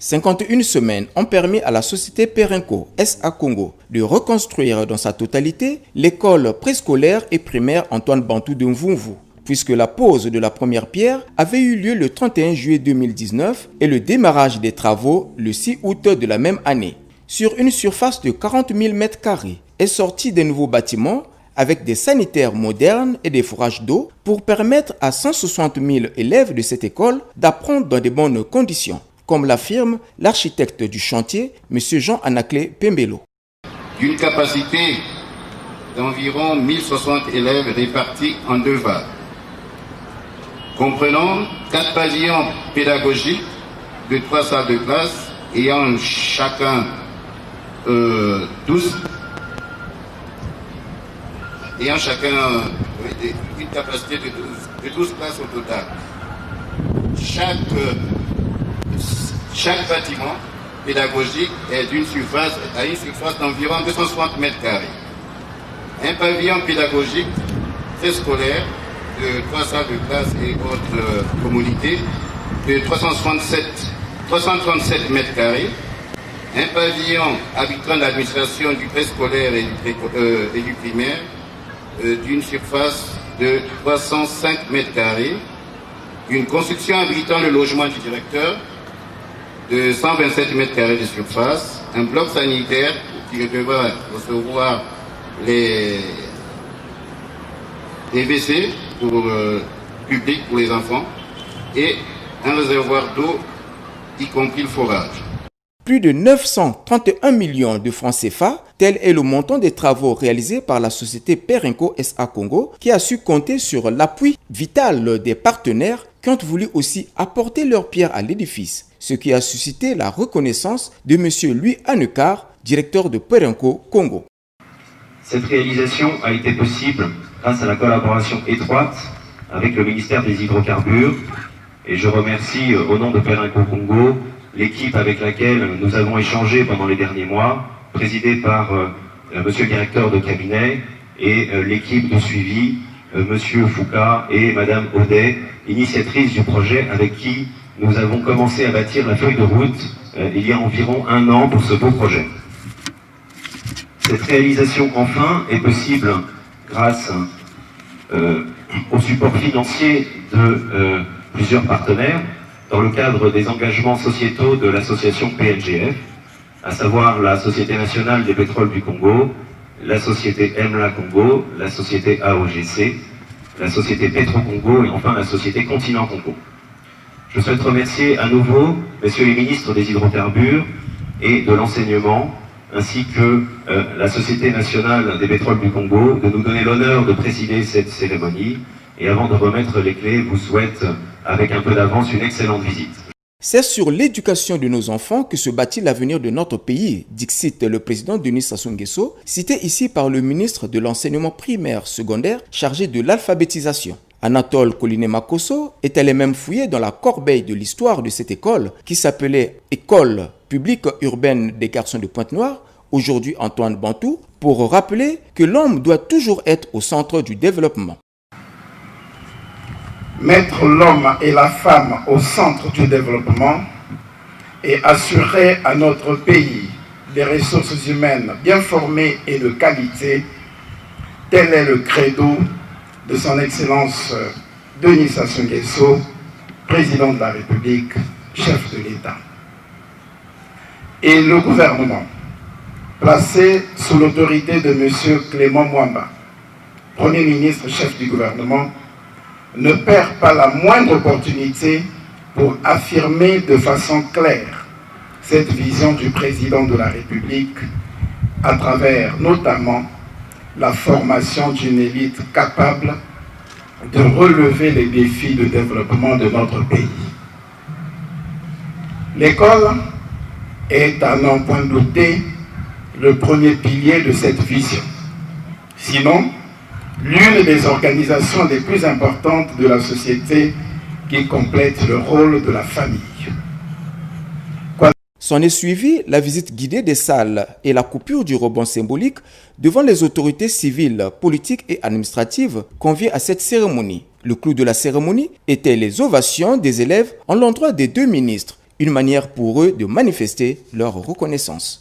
51 semaines ont permis à la société Perenco SA Congo de reconstruire dans sa totalité l'école préscolaire et primaire Antoine Bantou de Mvumvu, puisque la pose de la première pierre avait eu lieu le 31 juillet 2019 et le démarrage des travaux le 6 août de la même année. Sur une surface de 40 000 m² est sorti des nouveaux bâtiments avec des sanitaires modernes et des forages d'eau pour permettre à 160 000 élèves de cette école d'apprendre dans de bonnes conditions, comme l'affirme l'architecte du chantier, M. Jean-Anaclé Pembelo. D'une capacité d'environ 1060 élèves répartis en 2 vagues, comprenant 4 pavillons pédagogiques de 3 salles de classe ayant chacun 12 une capacité de 12 classes au total. Chaque bâtiment pédagogique est à une surface d'environ 260 m². Un pavillon pédagogique préscolaire de 3 salles de classe et autres communautés de 337 m². Un pavillon abritant l'administration du préscolaire et du primaire d'une surface de 305 m², une construction abritant le logement du directeur de 127 m² de surface, un bloc sanitaire qui devra recevoir les WC pour public pour les enfants et un réservoir d'eau, y compris le forage. Plus de 931 millions de francs CFA, tel est le montant des travaux réalisés par la société Perenco SA Congo, qui a su compter sur l'appui vital des partenaires qui ont voulu aussi apporter leur pierre à l'édifice, ce qui a suscité la reconnaissance de M. Louis Hanekar, directeur de Perenco Congo. Cette réalisation a été possible grâce à la collaboration étroite avec le ministère des Hydrocarbures, et je remercie au nom de Perenco Congo l'équipe avec laquelle nous avons échangé pendant les derniers mois, présidée par monsieur le directeur de cabinet et l'équipe de suivi, monsieur Foucault et madame Audet, initiatrice du projet avec qui nous avons commencé à bâtir la feuille de route il y a environ 1 an pour ce beau projet. Cette réalisation enfin est possible grâce au support financier de plusieurs partenaires, dans le cadre des engagements sociétaux de l'association PNGF, à savoir la Société nationale des pétroles du Congo, la société EMLA Congo, la société AOGC, la société Petro Congo et enfin la société Continent Congo. Je souhaite remercier à nouveau messieurs les ministres des Hydrocarbures et de l'Enseignement, ainsi que la Société nationale des pétroles du Congo, de nous donner l'honneur de présider cette cérémonie. Et avant de remettre les clés, je vous souhaite, avec un peu d'avance, une excellente visite. C'est sur l'éducation de nos enfants que se bâtit l'avenir de notre pays, dixit le président Denis Sassou Nguesso, cité ici par le ministre de l'enseignement primaire secondaire chargé de l'alphabétisation. Anatole Koliné-Makosso est elle-même fouillé dans la corbeille de l'histoire de cette école qui s'appelait École publique urbaine des garçons de Pointe-Noire, aujourd'hui Antoine Bantou, pour rappeler que l'homme doit toujours être au centre du développement. Mettre l'homme et la femme au centre du développement et assurer à notre pays des ressources humaines bien formées et de qualité, tel est le credo de son Excellence Denis Sassou Nguesso, président de la République, chef de l'État. Et le gouvernement, placé sous l'autorité de M. Clément Mwamba, Premier ministre, chef du gouvernement, ne perd pas la moindre opportunité pour affirmer de façon claire cette vision du président de la République à travers notamment la formation d'une élite capable de relever les défis de développement de notre pays. L'école est, à n'en point douter, le premier pilier de cette vision. Sinon, l'une des organisations les plus importantes de la société qui complète le rôle de la famille. S'en est suivi la visite guidée des salles et la coupure du ruban symbolique devant les autorités civiles, politiques et administratives conviées à cette cérémonie. Le clou de la cérémonie était les ovations des élèves en l'endroit des 2 ministres, Une manière pour eux de manifester leur reconnaissance.